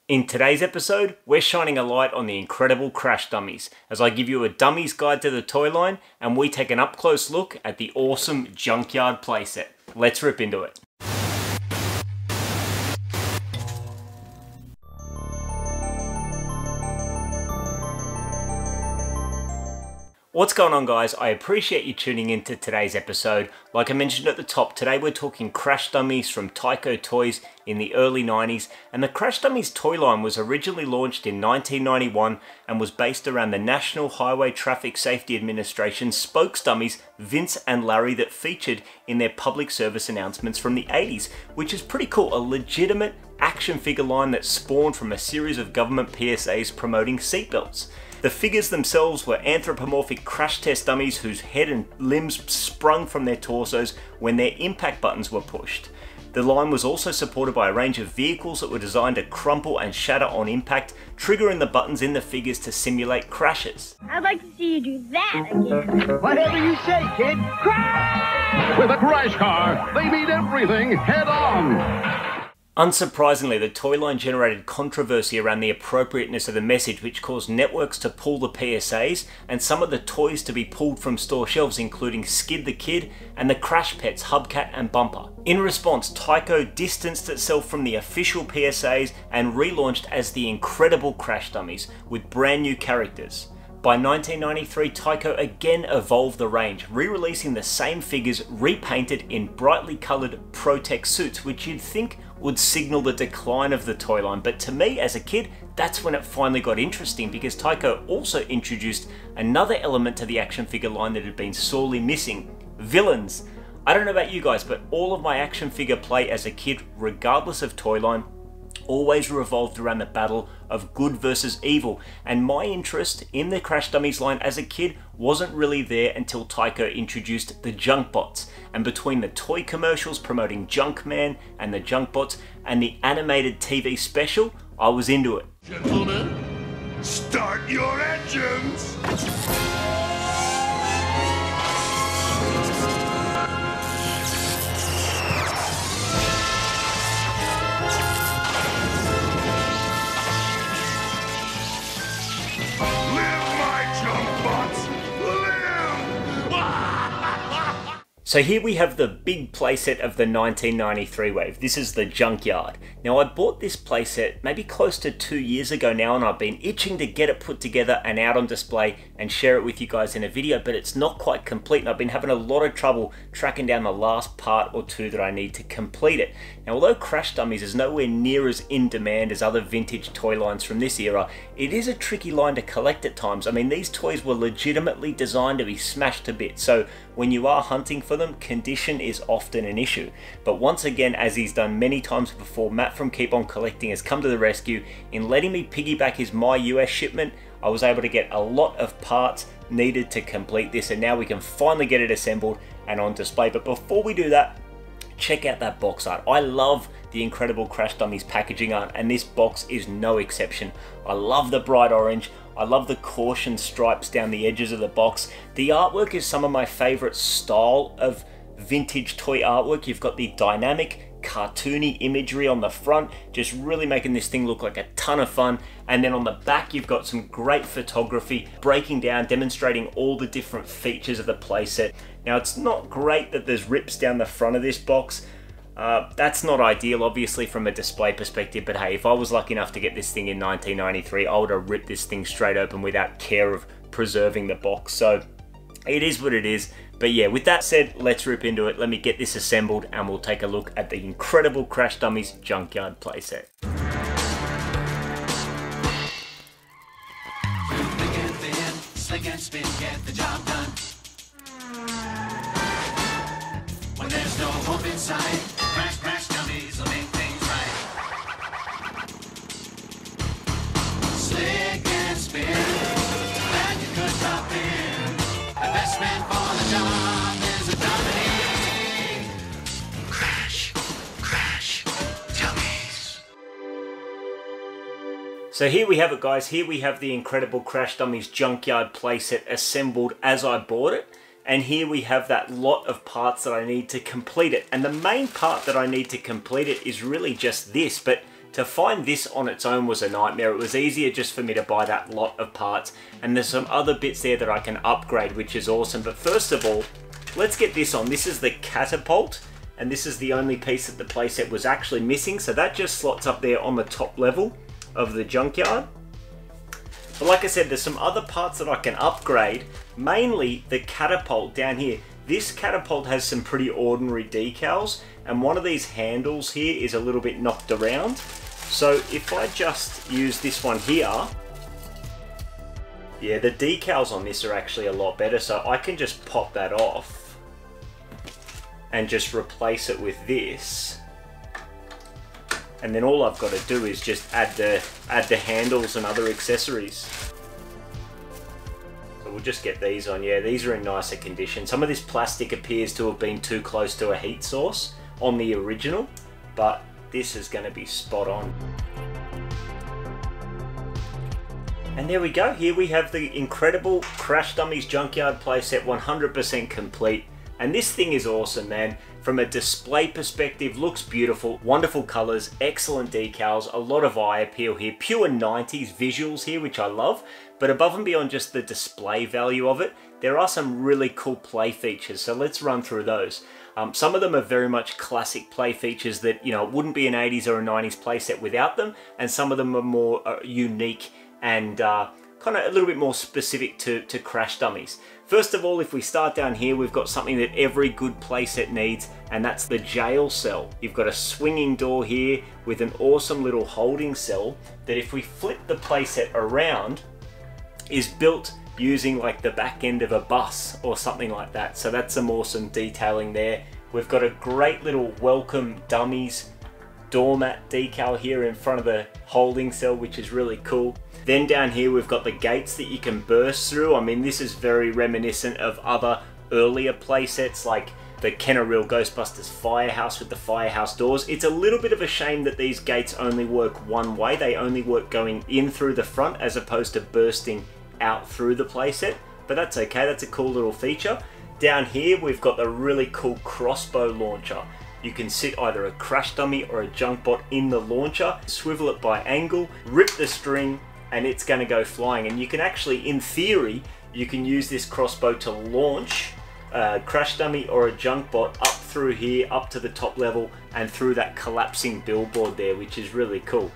In today's episode, we're shining a light on the incredible crash dummies as I give you a dummy's guide to the toy line and we take an up close look at the awesome Junkyard playset. Let's rip into it. What's going on, guys? I appreciate you tuning into today's episode. Like I mentioned at the top, today we're talking crash dummies from Tyco Toys in the early 90s, and the Crash Dummies toy line was originally launched in 1991 and was based around the National Highway Traffic Safety Administration spokes dummies Vince and Larry that featured in their public service announcements from the 80s, which is pretty cool, a legitimate action figure line that spawned from a series of government PSAs promoting seatbelts. The figures themselves were anthropomorphic crash test dummies whose head and limbs sprung from their torsos when their impact buttons were pushed. The line was also supported by a range of vehicles that were designed to crumple and shatter on impact, triggering the buttons in the figures to simulate crashes. I'd like to see you do that again. Whatever you say, kid. Crash! With a crash car, they meet everything head on. Unsurprisingly, the toy line generated controversy around the appropriateness of the message, which caused networks to pull the PSAs and some of the toys to be pulled from store shelves, including Skid the Kid and the Crash Pets Hubcat and Bumper. In response, Tyco distanced itself from the official PSAs and relaunched as the Incredible Crash Dummies with brand new characters. By 1993, Tyco again evolved the range, re-releasing the same figures repainted in brightly coloured Protec suits, which you'd think would signal the decline of the toy line. But to me, as a kid, that's when it finally got interesting, because Tyco also introduced another element to the action figure line that had been sorely missing: villains. I don't know about you guys, but all of my action figure play as a kid, regardless of toy line, always revolved around the battle of good versus evil, and my interest in the Crash Dummies line as a kid wasn't really there until Tyco introduced the Junkbots. And between the toy commercials promoting Junkman and the Junkbots and the animated TV special, I was into it. Gentlemen, start your engines! So here we have the big playset of the 1993 wave. This is the Junkyard. Now, I bought this playset maybe close to 2 years ago now, and I've been itching to get it put together and out on display and share it with you guys in a video, but it's not quite complete, and I've been having a lot of trouble tracking down the last part or two that I need to complete it. Now, although Crash Dummies is nowhere near as in demand as other vintage toy lines from this era, it is a tricky line to collect at times. I mean, these toys were legitimately designed to be smashed to bits, so when you are hunting for them, condition is often an issue. But once again, as he's done many times before, Matt from Keep On Collecting has come to the rescue. In letting me piggyback his My US shipment, I was able to get a lot of parts needed to complete this, and now we can finally get it assembled and on display. But before we do that, check out that box art. I love the Incredible Crash Dummies packaging art, and this box is no exception. I love the bright orange. I love the caution stripes down the edges of the box. The artwork is some of my favorite style of vintage toy artwork. You've got the dynamic, cartoony imagery on the front, just really making this thing look like a ton of fun. And then on the back, you've got some great photography, breaking down, demonstrating all the different features of the playset. Now, it's not great that there's rips down the front of this box. That's not ideal, obviously, from a display perspective, but hey, if I was lucky enough to get this thing in 1993, I would have ripped this thing straight open without care of preserving the box. So it is what it is. But yeah, with that said, let's rip into it. Let me get this assembled and we'll take a look at the Incredible Crash Dummies Junkyard playset. Slick and spin, get the job done. When there's no hope inside, crash, crash dummies will make things right. Slick and spin, glad you could drop in. The best man for the job is a dummy. Crash, crash, dummies. So here we have it, guys. Here we have the Incredible Crash Dummies Junkyard playset assembled as I bought it. And here we have that lot of parts that I need to complete it. And the main part that I need to complete it is really just this, but To find this on its own was a nightmare. It was easier just for me to buy that lot of parts, and there's some other bits there that I can upgrade, which is awesome. But first of all, let's get this on. This is the catapult, and this is the only piece that the playset was actually missing, so that just slots up there on the top level of the junkyard. But like I said, there's some other parts that I can upgrade, mainly the catapult down here. This catapult has some pretty ordinary decals, and one of these handles here is a little bit knocked around. So if I just use this one here, yeah, the decals on this are actually a lot better, so I can just pop that off and just replace it with this. And then all I've got to do is just add the handles and other accessories. So we'll just get these on. Yeah, these are in nicer condition. Some of this plastic appears to have been too close to a heat source on the original, but this is going to be spot on. And there we go. Here we have the incredible Crash Dummies Junkyard playset, 100% complete. And this thing is awesome, man. From a display perspective, looks beautiful, wonderful colors, excellent decals, a lot of eye appeal here, pure 90s visuals here, which I love. But above and beyond just the display value of it, there are some really cool play features. So let's run through those. Some of them are very much classic play features that, you know, it wouldn't be an 80s or a 90s playset without them. And some of them are more unique and kind of a little bit more specific to Crash Dummies. First of all, if we start down here, we've got something that every good playset needs, and that's the jail cell. You've got a swinging door here with an awesome little holding cell that, if we flip the playset around, is built using like the back end of a bus or something like that. So that's some awesome detailing there. We've got a great little Welcome Dummies doormat decal here in front of the holding cell, which is really cool. Then down here we've got the gates that you can burst through. I mean, this is very reminiscent of other earlier playsets like the Kenner Real Ghostbusters Firehouse with the firehouse doors. It's a little bit of a shame that these gates only work one way. They only work going in through the front as opposed to bursting out through the playset, but that's okay. That's a cool little feature. Down here we've got the really cool crossbow launcher. You can sit either a Crash Dummy or a Junkbot in the launcher, swivel it by angle, rip the string, and it's going to go flying. And you can actually, in theory, you can use this crossbow to launch a Crash Dummy or a Junkbot up through here, up to the top level, and through that collapsing billboard there, which is really cool.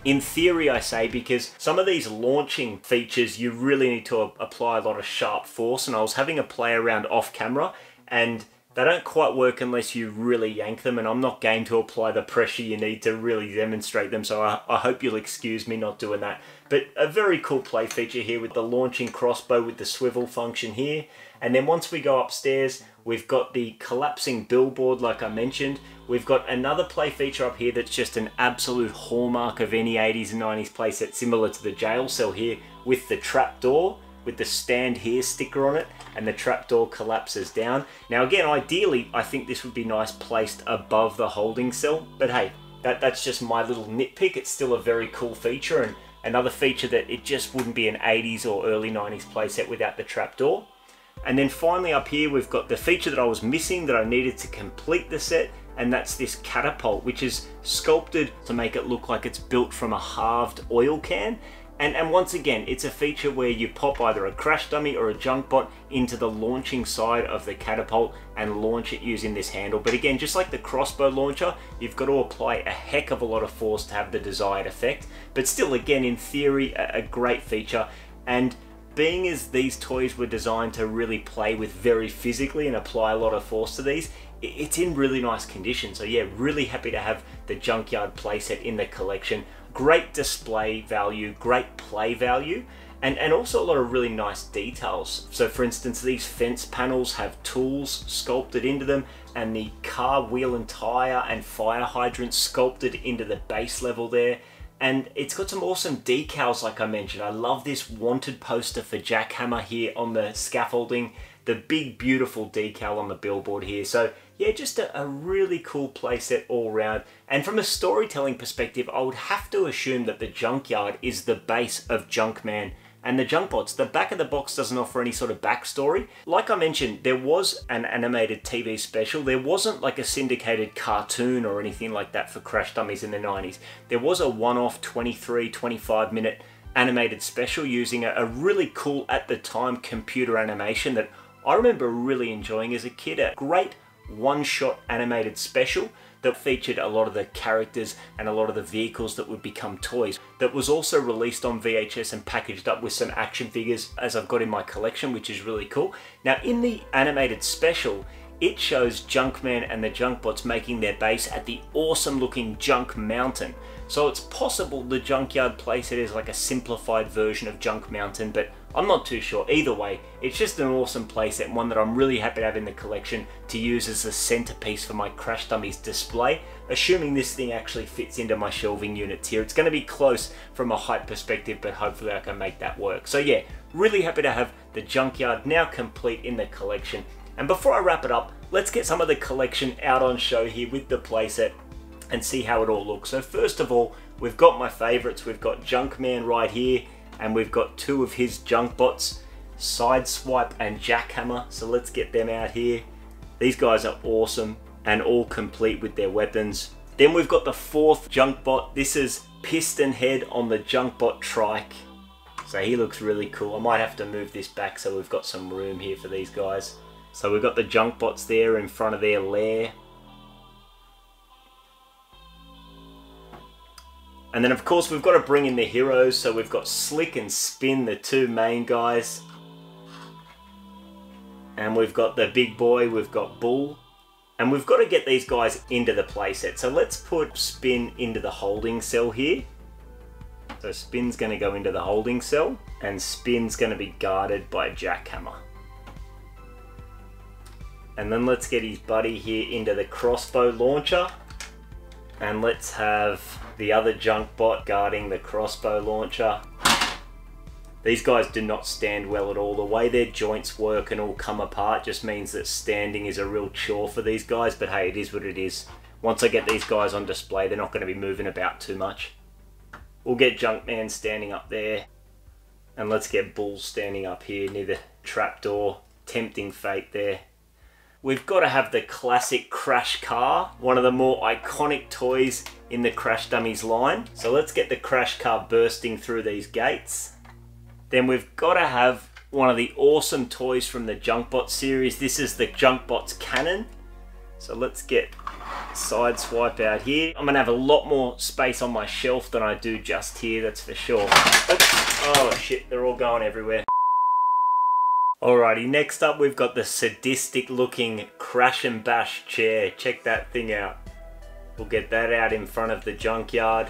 In theory, I say, because some of these launching features, you really need to apply a lot of sharp force, and I was having a play around off camera, and they don't quite work unless you really yank them, and I'm not game to apply the pressure you need to really demonstrate them, so I hope you'll excuse me not doing that. But a very cool play feature here with the launching crossbow with the swivel function here. And then once we go upstairs, we've got the collapsing billboard like I mentioned. We've got another play feature up here that's just an absolute hallmark of any 80s and 90s playset, similar to the jail cell here, with the trapdoor, with the stand here sticker on it, and the trapdoor collapses down. Now again, ideally, I think this would be nice placed above the holding cell, but hey, that's just my little nitpick. It's still a very cool feature, and another feature that it just wouldn't be an 80s or early 90s playset without the trapdoor. And then finally up here, we've got the feature that I was missing that I needed to complete the set, and that's this catapult, which is sculpted to make it look like it's built from a halved oil can. And once again, it's a feature where you pop either a Crash Dummy or a Junkbot into the launching side of the catapult and launch it using this handle. But again, just like the crossbow launcher, you've got to apply a heck of a lot of force to have the desired effect. But still, again, in theory, a great feature. And being as these toys were designed to really play with very physically and apply a lot of force to these, it's in really nice condition. So yeah, really happy to have the Junkyard playset in the collection. Great display value, great play value, and also a lot of really nice details. So for instance, these fence panels have tools sculpted into them, and the car wheel and tire and fire hydrant sculpted into the base level there. And it's got some awesome decals like I mentioned. I love this wanted poster for Jackhammer here on the scaffolding, the big beautiful decal on the billboard here. So yeah, just a really cool playset all around. And from a storytelling perspective, I would have to assume that the Junkyard is the base of Junkman And the Junk Bots, the back of the box doesn't offer any sort of backstory. Like I mentioned, there was an animated TV special. There wasn't like a syndicated cartoon or anything like that for Crash Dummies in the 90s. There was a one-off 23, 25 minute animated special using a really cool, at the time, computer animation that I remember really enjoying as a kid. A great one-shot animated special that featured a lot of the characters and a lot of the vehicles that would become toys. That was also released on VHS and packaged up with some action figures, as I've got in my collection, which is really cool. Now in the animated special, it shows Junkman and the Junk Bots making their base at the awesome looking Junk Mountain. So it's possible the Junkyard playset is like a simplified version of Junk Mountain, but I'm not too sure. Either way, it's just an awesome playset, one that I'm really happy to have in the collection to use as a centerpiece for my Crash Dummies display, assuming this thing actually fits into my shelving units here. It's going to be close from a height perspective, but hopefully I can make that work. So yeah, really happy to have the Junkyard now complete in the collection. And before I wrap it up, let's get some of the collection out on show here with the playset and see how it all looks. So first of all, we've got my favorites. We've got Junkman right here, and we've got two of his Junk Bots, Sideswipe and Jackhammer. So let's get them out here. These guys are awesome and all complete with their weapons. Then we've got the fourth Junk Bot. This is Piston Head on the Junk Bot trike. So he looks really cool. I might have to move this back so we've got some room here for these guys. So we've got the Junk Bots there in front of their lair. And then of course we've got to bring in the heroes, so we've got Slick and Spin, the two main guys. And we've got the big boy, we've got Bull. And we've got to get these guys into the playset. So let's put Spin into the holding cell here. So Spin's going to go into the holding cell, and Spin's going to be guarded by Jackhammer. And then let's get his buddy here into the crossbow launcher. And let's have the other Junk Bot guarding the crossbow launcher. These guys do not stand well at all. The way their joints work and all come apart just means that standing is a real chore for these guys. But hey, it is what it is. Once I get these guys on display, they're not going to be moving about too much. We'll get Junkman standing up there. And let's get Bull standing up here near the trapdoor. Tempting fate there. We've got to have the classic Crash car, one of the more iconic toys in the Crash Dummies line. So let's get the Crash car bursting through these gates. Then we've got to have one of the awesome toys from the Junk Bot series. This is the Junk Bots cannon. So let's get Sideswipe out here. I'm going to have a lot more space on my shelf than I do just here, that's for sure. Oops. Oh shit, they're all going everywhere. Alrighty, next up we've got the sadistic looking Crash and Bash chair. Check that thing out. We'll get that out in front of the Junkyard.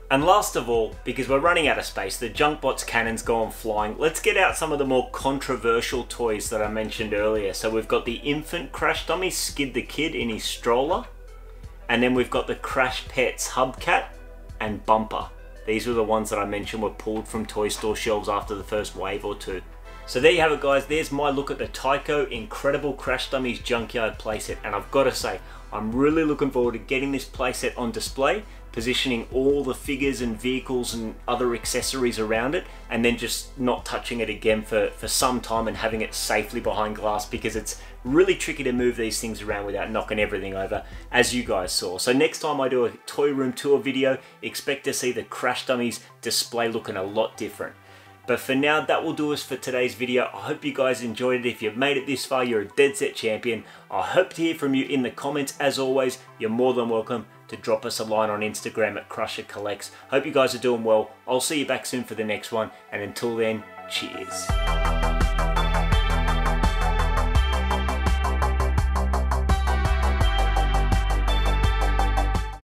And last of all, because we're running out of space, the Junk Bots cannon's gone flying. Let's get out some of the more controversial toys that I mentioned earlier. So we've got the infant Crash Dummy, Skid the Kid in his stroller. And then we've got the Crash Pets Hubcat and Bumper. These were the ones that I mentioned were pulled from toy store shelves after the first wave or two. So there you have it guys, there's my look at the Tyco Incredible Crash Dummies Junkyard playset, and I've got to say, I'm really looking forward to getting this playset on display, positioning all the figures and vehicles and other accessories around it, and then just not touching it again for some time and having it safely behind glass, because it's really tricky to move these things around without knocking everything over, as you guys saw. So next time I do a toy room tour video, expect to see the Crash Dummies display looking a lot different. But for now, that will do us for today's video. I hope you guys enjoyed it. If you've made it this far, you're a dead set champion. I hope to hear from you in the comments. As always, you're more than welcome to drop us a line on Instagram at Crusher Collects. Hope you guys are doing well. I'll see you back soon for the next one. And until then, cheers.